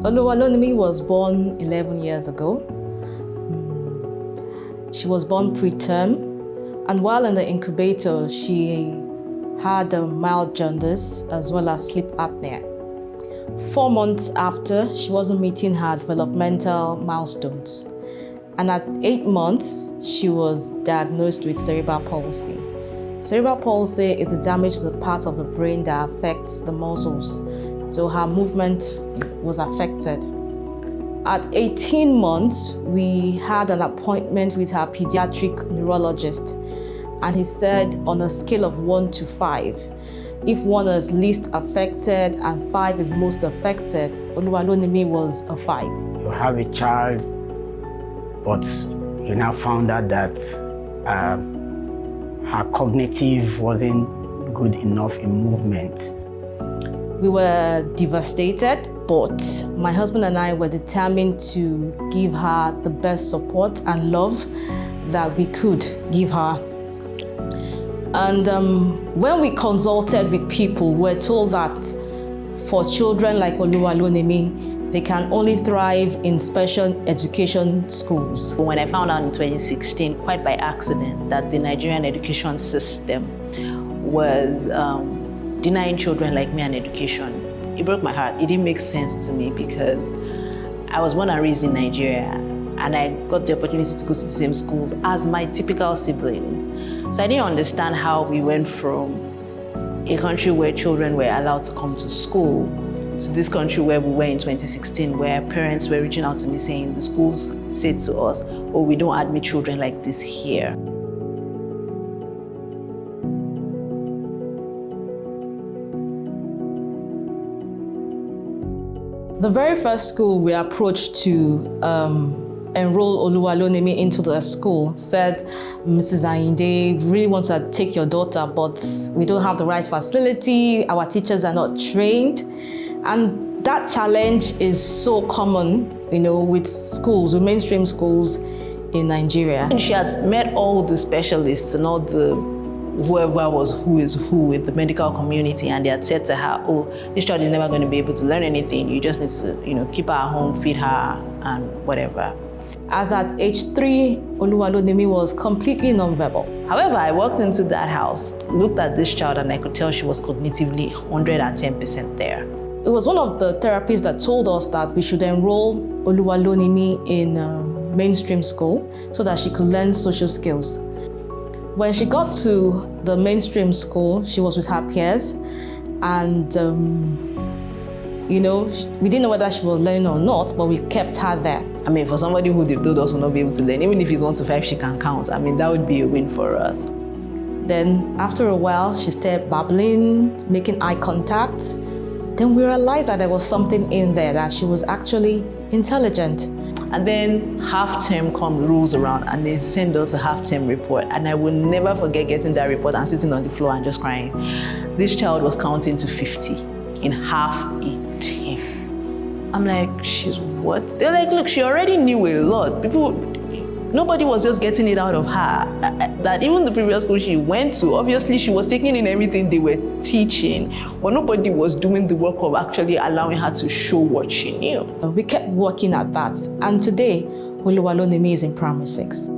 Oluwalonimi was born 11 years ago. She was born preterm, and while in the incubator, she had a mild jaundice as well as sleep apnea. 4 months after, she wasn't meeting her developmental milestones. And at 8 months, she was diagnosed with cerebral palsy. Cerebral palsy is a damage to the part of the brain that affects the muscles. So her movement was affected. At 18 months, we had an appointment with her pediatric neurologist. And he said on a scale of 1 to 5, if 1 is least affected and 5 is most affected, Oluwalonimi was a 5. You have a child, but you now found out that her cognitive wasn't good enough in movement. We were devastated, but my husband and I were determined to give her the best support and love that we could give her. And when we consulted with people, we're told that for children like Oluwalonimi, they can only thrive in special education schools. When I found out in 2016, quite by accident, that the Nigerian education system was denying children like me an education, it broke my heart. It didn't make sense to me because I was born and raised in Nigeria, and I got the opportunity to go to the same schools as my typical siblings. So I didn't understand how we went from a country where children were allowed to come to school to this country where we were in 2016, where parents were reaching out to me saying the schools said to us, oh, we don't admit children like this here. The very first school we approached to enroll Oluwalonimi into the school said, Mrs. Ayinde, we really want to take your daughter, but we don't have the right facility, our teachers are not trained. And that challenge is so common, with schools, with mainstream schools in Nigeria. And she had met all the specialists and all the whoever was who is who in the medical community, and they had said to her, oh, this child is never going to be able to learn anything. You just need to, keep her at home, feed her, and whatever. As at age 3, Oluwalonimi was completely nonverbal. However, I walked into that house, looked at this child, and I could tell she was cognitively 110% there. It was one of the therapists that told us that we should enroll Oluwalonimi in mainstream school so that she could learn social skills. When she got to the mainstream school, she was with her peers, and we didn't know whether she was learning or not, but we kept her there. I mean, for somebody who they've told us will not be able to learn, even if it's 1 to 5, she can count. I mean, that would be a win for us. Then after a while, she started babbling, making eye contact. Then we realized that there was something in there, that she was actually intelligent. And then half-term rolls around and they send us a half-term report. And I will never forget getting that report and sitting on the floor and just crying. This child was counting to 50 in half a term. I'm like, she's what? They're like, look, she already knew a lot. Nobody was just getting it out of her. That even the previous school she went to, obviously she was taking in everything they were teaching, but nobody was doing the work of actually allowing her to show what she knew. We kept working at that, and today, Oluwalonimi is in primary 6.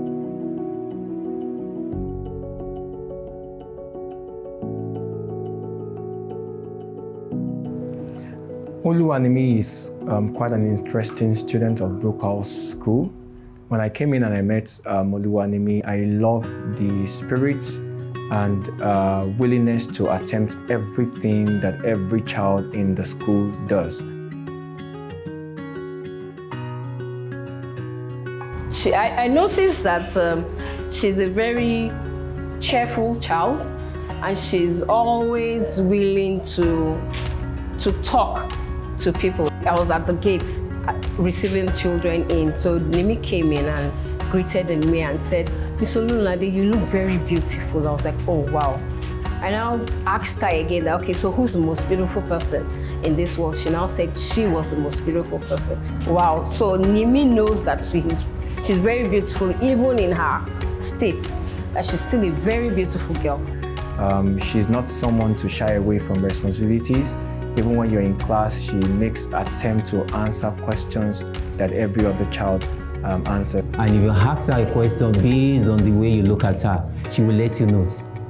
Oluwalonimi is quite an interesting student of Brookhouse School. When I came in and I met Oluwalonimi, I loved the spirit and willingness to attempt everything that every child in the school does. I noticed that she's a very cheerful child, and she's always willing to talk to people. I was at the gates receiving children in, so Nimi came in and greeted me and said, Miss Olunlade, you look very beautiful. I was like, oh wow. I now asked her again, okay, so who's the most beautiful person in this world? She now said she was the most beautiful person. Wow, so Nimi knows that she's very beautiful, even in her state, that she's still a very beautiful girl. She's not someone to shy away from responsibilities. Even when you're in class, she makes attempt to answer questions that every other child answers. And if you ask her a question based on the way you look at her, she will let you know.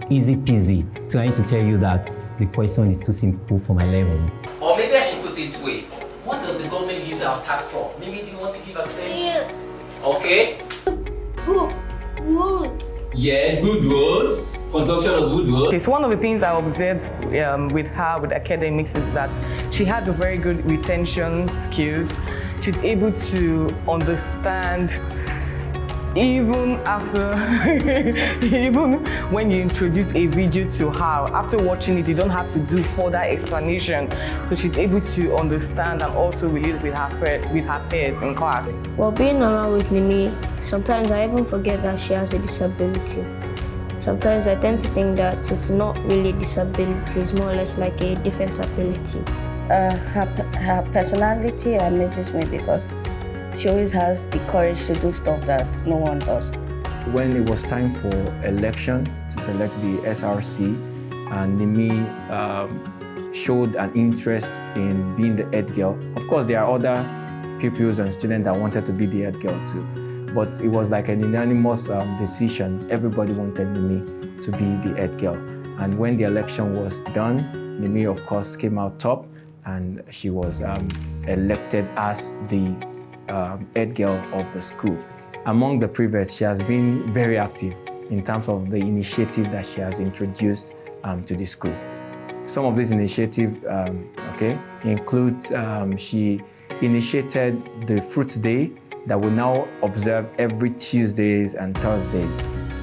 Easy peasy, trying to tell you that the question is too simple for my level. Or maybe I should put it this way. What does the government use our tax for? Maybe do you want to give a sense? Okay. Yeah, good roads. Construction of good roads. Okay, so one of the things I observed with her with academics is that she has a very good retention skills. She's able to understand even after, even when you introduce a video to her, after watching it, you don't have to do further explanation. So she's able to understand and also relate with her peers in class. While being around with Nimi, sometimes I even forget that she has a disability. Sometimes I tend to think that it's not really a disability, it's more or less like a different ability. Her personality amazes me because she always has the courage to do stuff that no one does. When it was time for election to select the SRC, and Nimi showed an interest in being the head girl. Of course, there are other pupils and students that wanted to be the head girl too, but it was like an unanimous decision. Everybody wanted Nimi to be the head girl. And when the election was done, Nimi, of course, came out top, and she was elected as the head girl of the school. Among the prefects, she has been very active in terms of the initiative that she has introduced to the school. Some of this initiative includes she initiated the Fruit Day that we now observe every Tuesdays and Thursdays,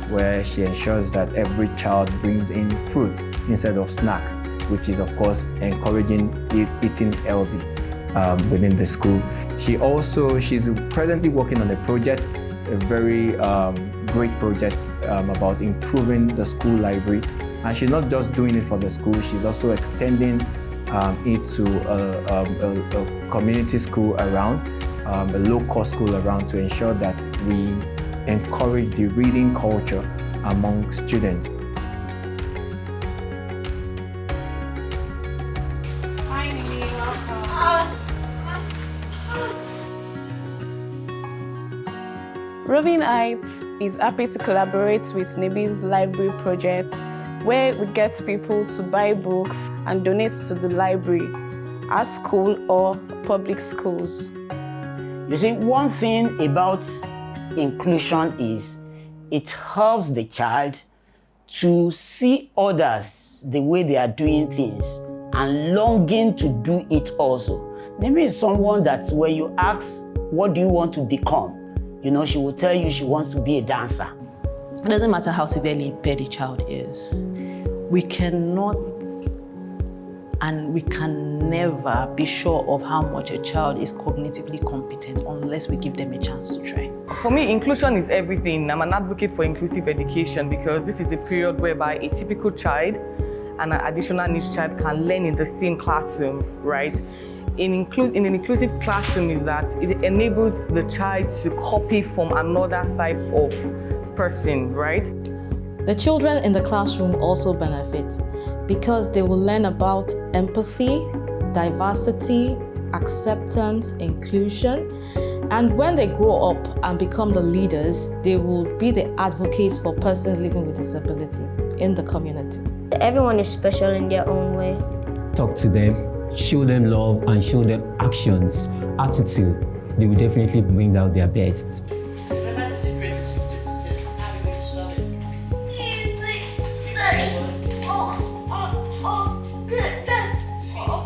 where she ensures that every child brings in fruits instead of snacks, which is of course encouraging eating healthy within the school. She's presently working on a project, a very great project about improving the school library. And she's not just doing it for the school, she's also extending it to a community school around, a low-cost school around, to ensure that we encourage the reading culture among students. Roving Heights is happy to collaborate with Nimi's library project, where we get people to buy books and donate to the library at school or public schools. You see, one thing about inclusion is it helps the child to see others the way they are doing things and longing to do it also. Nimi is someone that when you ask, what do you want to become? You know, she will tell you she wants to be a dancer. It doesn't matter how severely impaired a child is. We cannot and we can never be sure of how much a child is cognitively competent unless we give them a chance to try. For me, inclusion is everything. I'm an advocate for inclusive education because this is a period whereby a typical child and an additional needs child can learn in the same classroom, right? In an inclusive classroom is that it enables the child to copy from another type of person, right? The children in the classroom also benefit because they will learn about empathy, diversity, acceptance, inclusion, and when they grow up and become the leaders, they will be the advocates for persons living with disability in the community. Everyone is special in their own way. Talk to them, show them love, and show them actions, attitude. They will definitely bring out their best. Remember to create 50%. How are you going to solve it?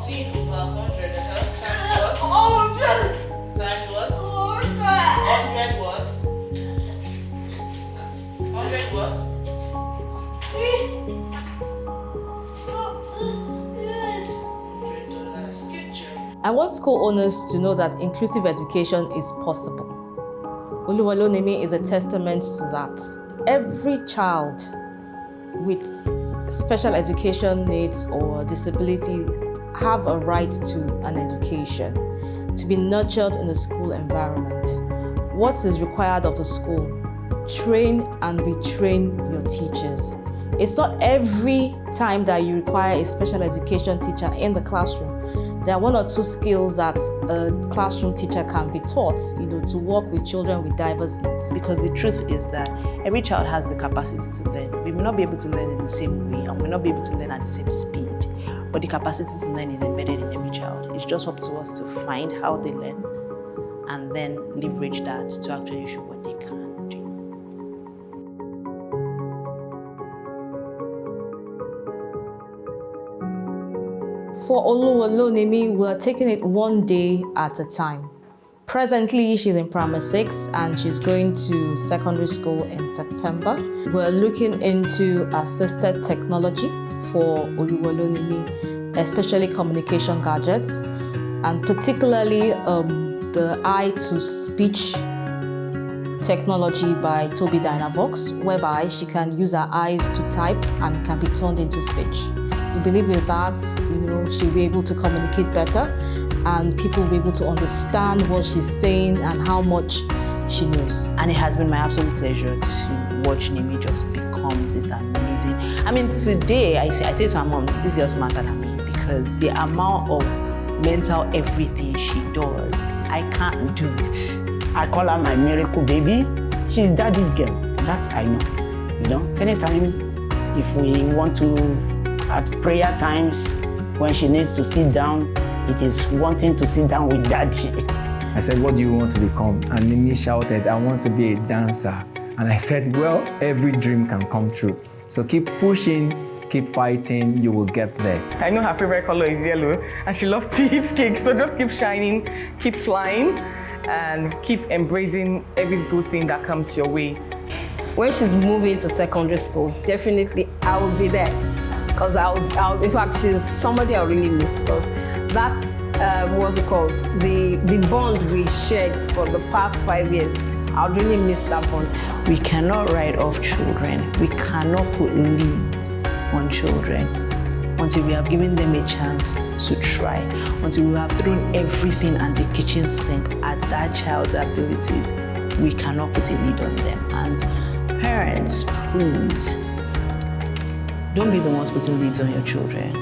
15 over 100. Times what? Times what? 100 what? 100 what? I want school owners to know that inclusive education is possible. Oluwalonimi is a testament to that. Every child with special education needs or disability have a right to an education, to be nurtured in the school environment. What is required of the school? Train and retrain your teachers. It's not every time that you require a special education teacher in the classroom There are one or two skills that a classroom teacher can be taught, to work with children with diverse needs. Because the truth is that every child has the capacity to learn. We may not be able to learn in the same way, and we may not be able to learn at the same speed, but the capacity to learn is embedded in every child. It's just up to us to find how they learn and then leverage that to actually show what they can do. For Oluwalonimi, we're taking it one day at a time. Presently, she's in primary 6 and she's going to secondary school in September. We're looking into assisted technology for Oluwalonimi, especially communication gadgets, and particularly the eye-to-speech technology by Toby Dynavox, whereby she can use her eyes to type and can be turned into speech. We believe with that, she'll be able to communicate better and people will be able to understand what she's saying and how much she knows. And it has been my absolute pleasure to watch Nimi just become this amazing. I mean, today I say to my mom, this girl's smarter than me, because the amount of mental everything she does, I can't do it. I call her my miracle baby. She's daddy's girl. That I know. Anytime if we want to, at prayer times, when she needs to sit down, it is wanting to sit down with daddy. I said, what do you want to become? And Nimi shouted, I want to be a dancer. And I said, well, every dream can come true. So keep pushing, keep fighting, you will get there. I know her favorite color is yellow, and she loves to eat cake. So just keep shining, keep flying, and keep embracing every good thing that comes your way. When she's moving to secondary school, definitely I will be there. Because in fact, she's somebody I really miss, because that's, what's it called? The bond we shared for the past 5 years. I really miss that bond. We cannot write off children. We cannot put leads on children until we have given them a chance to try, until we have thrown everything at the kitchen sink at that child's abilities. We cannot put a lead on them. And parents, please, don't be the ones putting leads on your children.